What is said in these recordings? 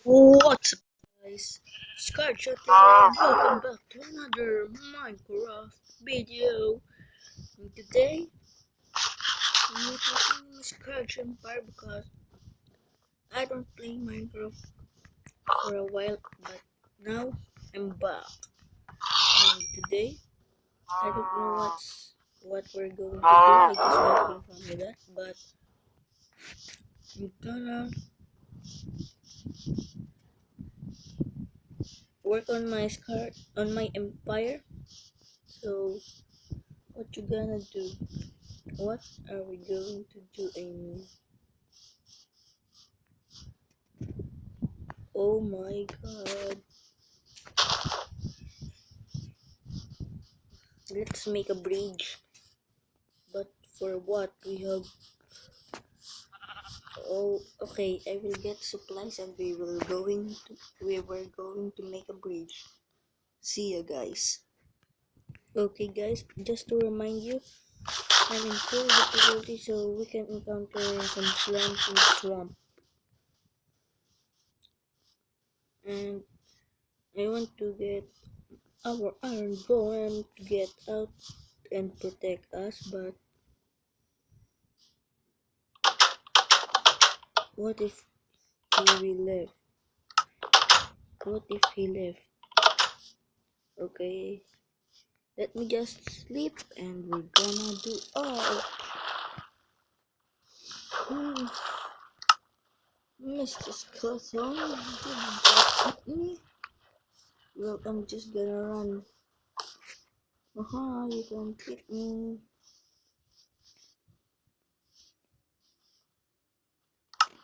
What's up, guys? Scarchat here. Welcome back to another Minecraft video. And today, I'm talking with Scarch Empire because I don't play Minecraft for a while, but now I'm back. And today, I don't know what we're going to do. I just want to confirm you that, but I'm gonna work on my empire. So, what you gonna do? What are we going to do? I mean. Oh my god. Let's make a bridge. But for what? We have... Oh, okay. I will get supplies and we were going to make a bridge. See ya, guys. Okay, guys. Just to remind you, I'm in full difficulty so we can encounter some slams in the swamp. And I want to get our iron golem to get out and protect us, but what if he will left? What if he left? Okay, let me just sleep and we're gonna do hmm, Mr. Skeleton, did you just hit me? Well, I'm just gonna run. You can't hit me.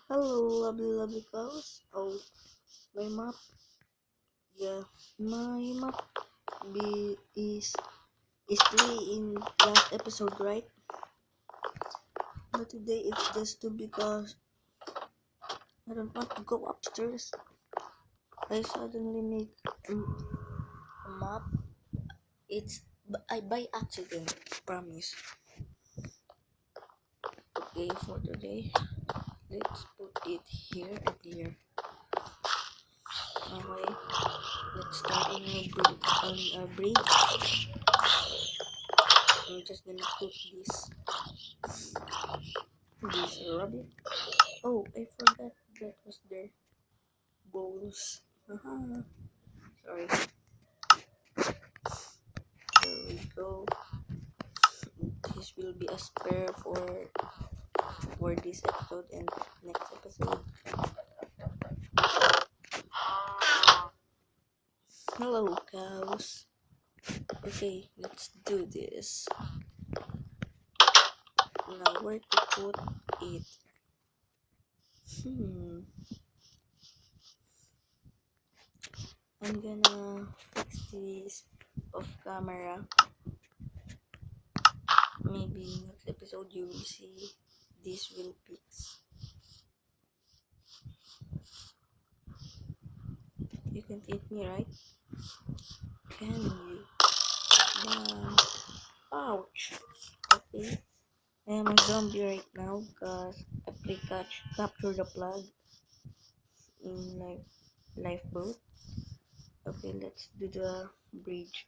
Hello, lovely cows. Oh, my map. Yeah, my map is 3 in last episode, right? But today it's just 2 because I don't want to go upstairs. I suddenly make a map. It's I by accident, promise. Okay, for today, let's put it here and here. Okay, let's start on our bridge. I'm just gonna put this rabbit. Oh, I forgot that was their bowls. Sorry. There we go. This will be a spare for this episode and next episode. Hello, cows. Okay, let's do this. Now, where to put it? I'm gonna fix this off camera. Maybe next episode you will see this will fix. You can't eat me, right? Can you? Ouch. Okay. I am a zombie right now because I play capture the flag in lifeboat. Okay, let's do the bridge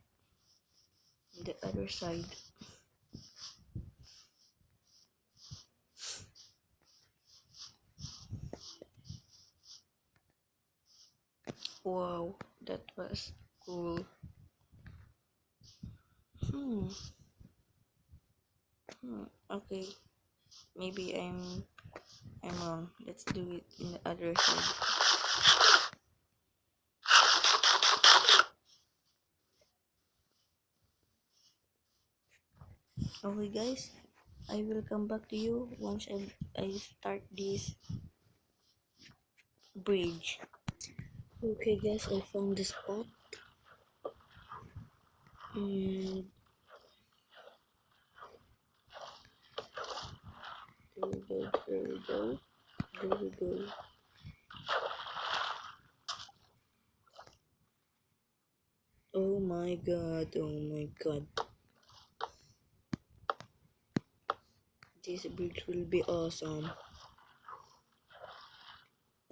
on the other side. Wow, that was cool. Okay, maybe I'm wrong. Let's do it in the other side. Okay, guys, I will come back to you once I start this bridge. Okay, guys, I found the spot. And there we go. Oh my god. This bridge will be awesome.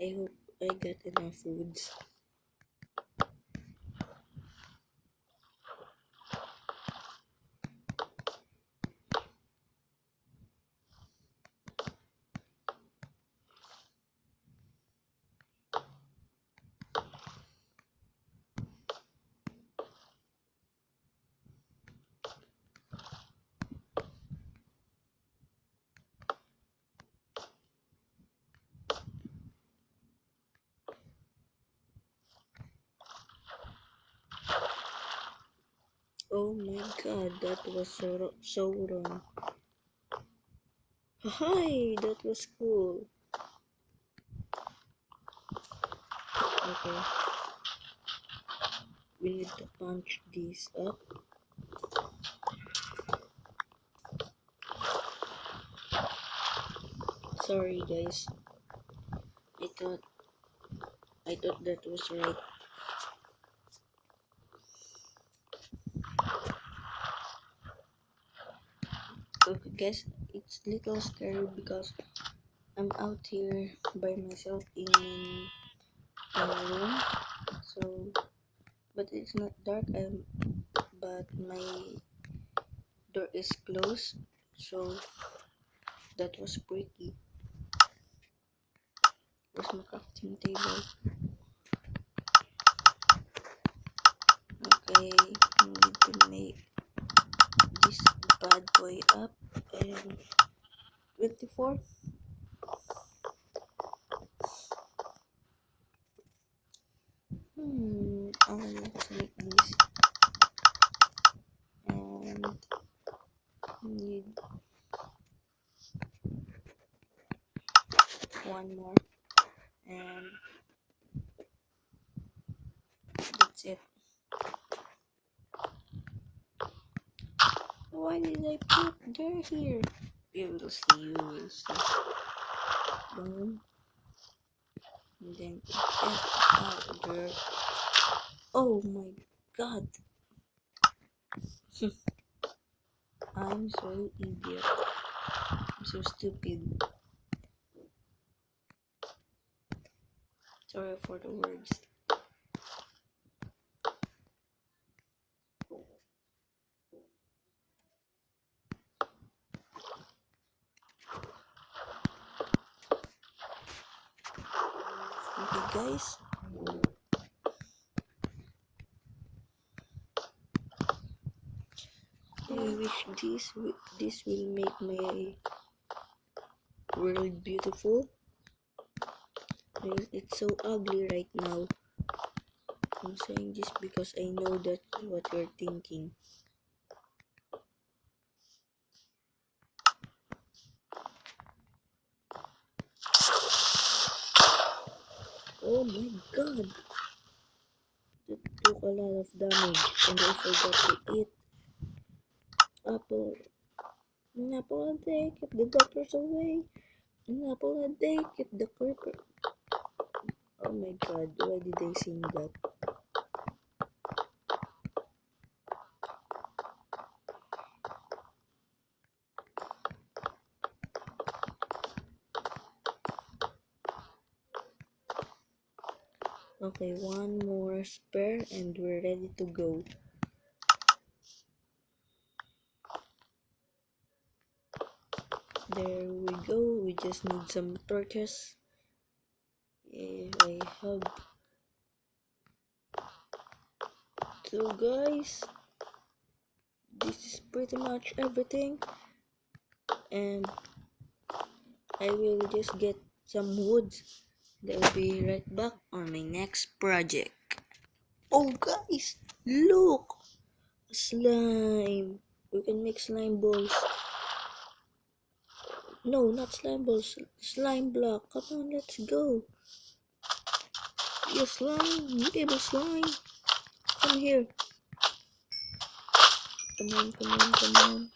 I hope I got enough foods. Oh my god, that was so wrong. Hi, that was cool. Okay, we need to punch these up. Sorry guys, I thought that was right. Okay guys, it's little scary because I'm out here by myself in my room. So, but it's not dark. But my door is closed. So that was pretty. Where's my crafting table? Okay, I need to make this bad boy up and 24. I want to make this and need one more and that's it. Why did I put dirt here? You will see, you will see. Boom. And then get out dirt. Oh my god. I'm so idiot. I'm so stupid. Sorry for the words. Okay guys. I wish this will make my world beautiful. It's so ugly right now. I'm saying this because I know that's what you're thinking. Oh my god! That took a lot of damage and I forgot to eat apple. An apple a day kept the doctors away. An apple a day kept the creeper. Oh my god, why did I sing that? Okay, one more spare and we're ready to go. There we go, we just need some torches. I have. So guys, this is pretty much everything and I will just get some woods. I'll be right back on my next project. Oh guys, look! Slime! We can make slime balls. No, not slime balls. Slime block. Come on, let's go. Yes, slime. Little slime. Come here. Come on, come on, come on.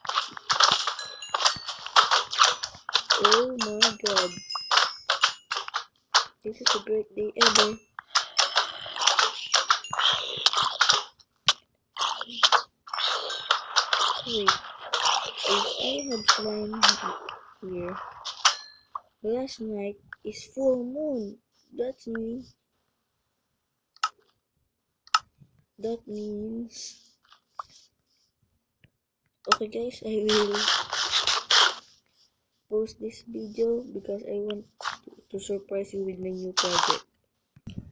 Oh my god. This is a great day ever. Wait, if I have slime here, last night is full moon. That means okay guys, I will post this video because I want to surprise you with my new project.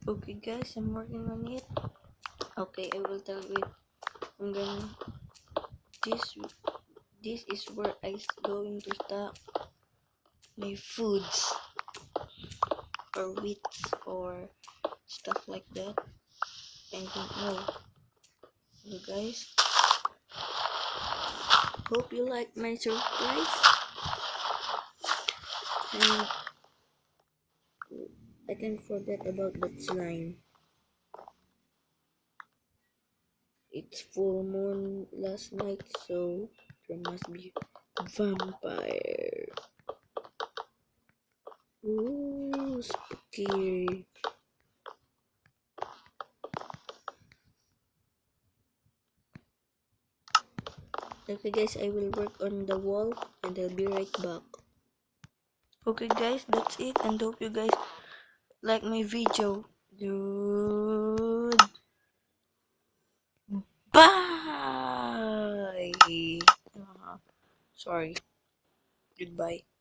Okay guys, I'm working on it. Okay, I will tell you. I'm gonna this is where I going to stock my foods or wheats or stuff like that. I don't know. You guys, hope you like my surprise. And I can't forget about that slime. It's full moon last night, so there must be vampire. Ooh, spooky. Okay guys, I will work on the wall and I'll be right back. Okay guys, that's it, and hope you guys like my video. Dude, bye. Sorry. Goodbye.